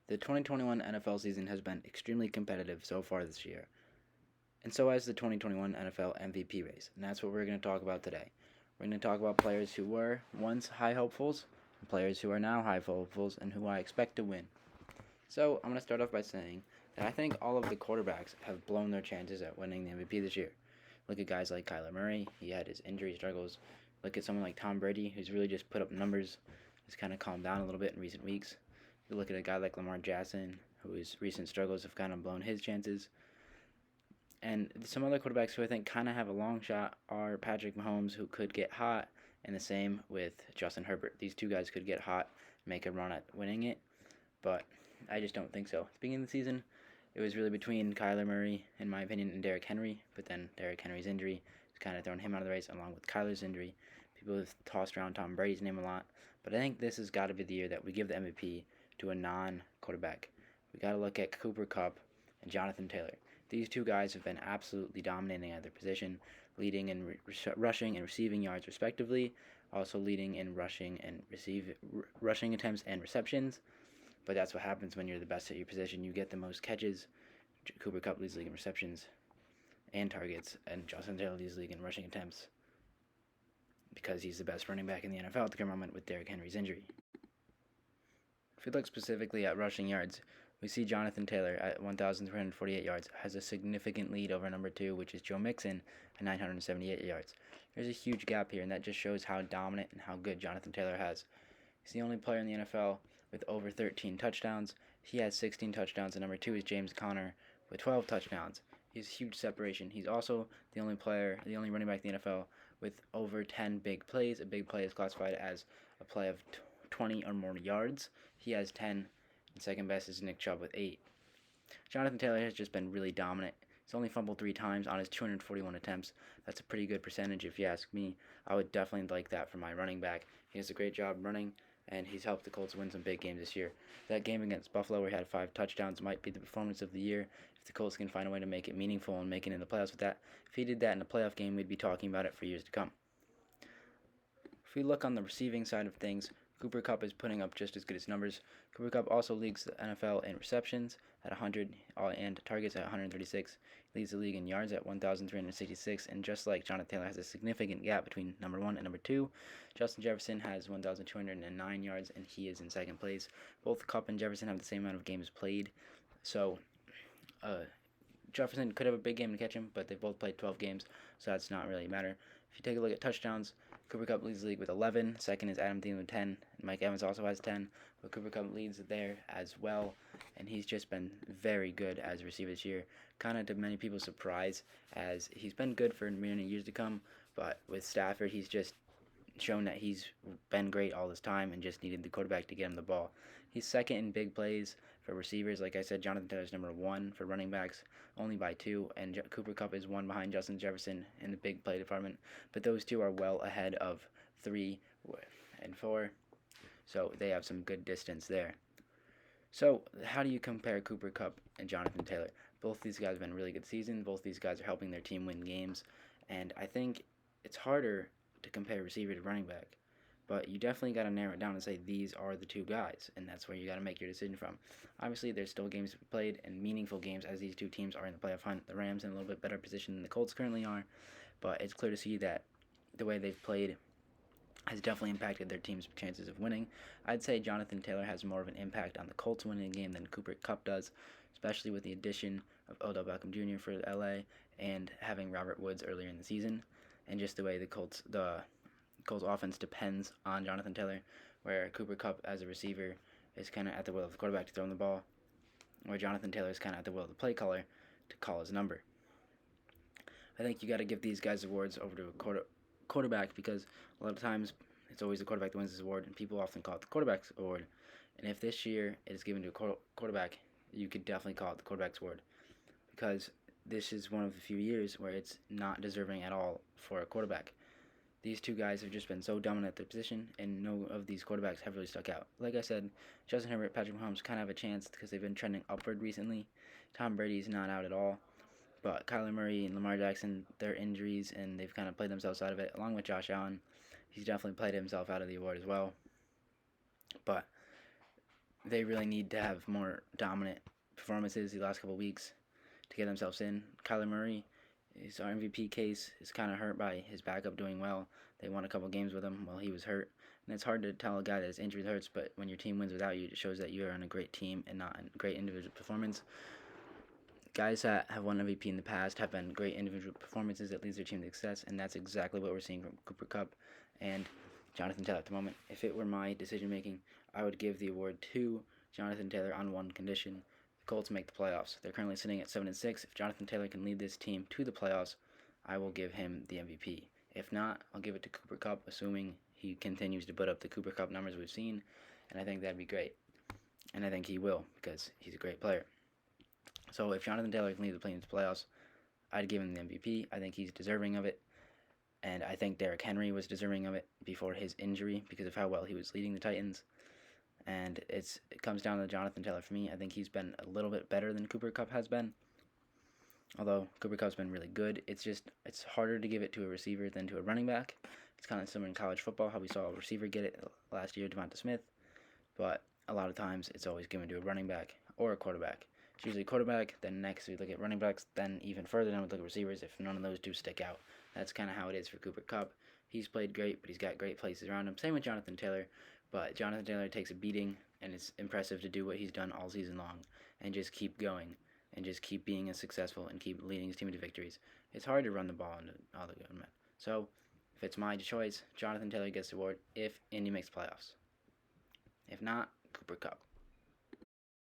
The 2021 NFL season has been extremely competitive so far this year, and so has the 2021 NFL MVP race, and that's what we're going to talk about today. We're going to talk about players who were once high hopefuls, and players who are now high hopefuls, and who I expect to win. So I'm going to start off by saying that I think all of the quarterbacks have blown their chances at winning the MVP this year. Look at guys like Kyler Murray, he had his injury struggles. Look at someone like Tom Brady, who's really just put up numbers, has kind of calmed down a little bit in recent weeks. You look at a guy like Lamar Jackson, whose recent struggles have kind of blown his chances. And some other quarterbacks who I think kind of have a long shot are Patrick Mahomes, who could get hot, and the same with Justin Herbert. These two guys could get hot, make a run at winning it, but I just don't think so. At the beginning of the season, it was really between Kyler Murray, in my opinion, and Derrick Henry, but then Derrick Henry's injury has kind of thrown him out of the race, along with Kyler's injury. People have tossed around Tom Brady's name a lot, but I think this has got to be the year that we give the MVP to a non-quarterback. We got to look at Cooper Kupp and Jonathan Taylor. These two guys have been absolutely dominating at their position, leading in rushing and receiving yards respectively, also leading in rushing attempts and receptions. But that's what happens when you're the best at your position. You get the most catches. Cooper Kupp leads the league in receptions and targets, and Jonathan Taylor leads the league in rushing attempts because he's the best running back in the NFL at the current moment with Derrick Henry's injury. If we look specifically at rushing yards, we see Jonathan Taylor at 1,348 yards has a significant lead over number 2, which is Joe Mixon, at 978 yards. There's a huge gap here, and that just shows how dominant and how good Jonathan Taylor has. He's the only player in the NFL with over 13 touchdowns. He has 16 touchdowns, and number 2 is James Conner with 12 touchdowns. He's huge separation. He's also the only running back in the NFL with over 10 big plays. A big play is classified as a play of 20 or more yards. He has 10, and second best is Nick Chubb with 8. Jonathan Taylor has just been really dominant. He's only fumbled 3 times on his 241 attempts. That's a pretty good percentage if you ask me. I would definitely like that for my running back. He does a great job running, and he's helped the Colts win some big games this year. That game against Buffalo where he had 5 touchdowns might be the performance of the year if the Colts can find a way to make it meaningful and make it in the playoffs with that. If he did that in a playoff game, we'd be talking about it for years to come. If we look on the receiving side of things, Cooper Kupp is putting up just as good as numbers. Cooper Kupp also leads the NFL in receptions at 100 and targets at 136. He leads the league in yards at 1,366, and just like Jonathan Taylor has a significant gap between number 1 and number 2, Justin Jefferson has 1,209 yards, and he is in second place. Both Kupp and Jefferson have the same amount of games played, so Jefferson could have a big game to catch him, but they both played 12 games, so that's not really a matter. If you take a look at touchdowns, Cooper Kupp leads the league with 11. Second is Adam Thielen with 10. And Mike Evans also has 10. But Cooper Kupp leads there as well. And he's just been very good as a receiver this year. Kind of to many people's surprise, as he's been good for many years to come. But with Stafford, he's just shown that he's been great all this time and just needed the quarterback to get him the ball. He's second in big plays for receivers. Like I said, Jonathan Taylor's number 1 for running backs, only by 2, and Cooper Kupp is 1 behind Justin Jefferson in the big play department. But those two are well ahead of 3 and 4, so they have some good distance there. So how do you compare Cooper Kupp and Jonathan Taylor? Both these guys have been a really good season. Both these guys are helping their team win games, and I think it's harder to compare receiver to running back. But you definitely got to narrow it down and say these are the two guys, and that's where you got to make your decision from. Obviously, there's still games to be played and meaningful games as these two teams are in the playoff hunt. The Rams in a little bit better position than the Colts currently are, but it's clear to see that the way they've played has definitely impacted their team's chances of winning. I'd say Jonathan Taylor has more of an impact on the Colts winning a game than Cooper Kupp does, especially with the addition of Odell Beckham Jr. for LA and having Robert Woods earlier in the season, and just the way the Colts offense depends on Jonathan Taylor, where Cooper Kupp as a receiver is kind of at the will of the quarterback to throw him the ball, where Jonathan Taylor is kind of at the will of the play caller to call his number. I think you got to give these guys awards over to a quarterback because a lot of times it's always the quarterback that wins this award, and people often call it the quarterback's award. And if this year it is given to a quarterback, you could definitely call it the quarterback's award because this is one of the few years where it's not deserving at all for a quarterback. These two guys have just been so dominant at their position, and no of these quarterbacks have really stuck out. Like I said, Justin Herbert, Patrick Mahomes kind of have a chance because they've been trending upward recently. Tom Brady's not out at all. But Kyler Murray and Lamar Jackson, their injuries, and they've kind of played themselves out of it, along with Josh Allen. He's definitely played himself out of the award as well. But they really need to have more dominant performances the last couple weeks to get themselves in. Kyler Murray, his MVP case is kind of hurt by his backup doing well. They won a couple games with him while he was hurt. And it's hard to tell a guy that his injury hurts, but when your team wins without you, it shows that you're on a great team and not a great individual performance. Guys that have won MVP in the past have been great individual performances that leads their team to success, and that's exactly what we're seeing from Cooper Kupp and Jonathan Taylor at the moment. If it were my decision making, I would give the award to Jonathan Taylor on one condition: the Colts make the playoffs. They're currently sitting at 7-6. If Jonathan Taylor can lead this team to the playoffs, I will give him the MVP. If not, I'll give it to Cooper Kupp, assuming he continues to put up the Cooper Kupp numbers we've seen, and I think that'd be great. And I think he will, because he's a great player. So if Jonathan Taylor can lead the team to the playoffs, I'd give him the MVP. I think he's deserving of it. And I think Derrick Henry was deserving of it before his injury because of how well he was leading the Titans. And it comes down to Jonathan Taylor for me. I think he's been a little bit better than Cooper Kupp has been. Although Cooper Kupp's been really good, it's harder to give it to a receiver than to a running back. It's kind of similar in college football, how we saw a receiver get it last year, Devonta Smith. But a lot of times it's always given to a running back or a quarterback. It's usually quarterback, then next we look at running backs, then even further down we look at receivers if none of those two stick out. That's kind of how it is for Cooper Kupp. He's played great, but he's got great places around him. Same with Jonathan Taylor, but Jonathan Taylor takes a beating, and it's impressive to do what he's done all season long and just keep going and just keep being as successful and keep leading his team to victories. It's hard to run the ball into all the good men. So, if it's my choice, Jonathan Taylor gets the award if Indy makes the playoffs. If not, Cooper Kupp.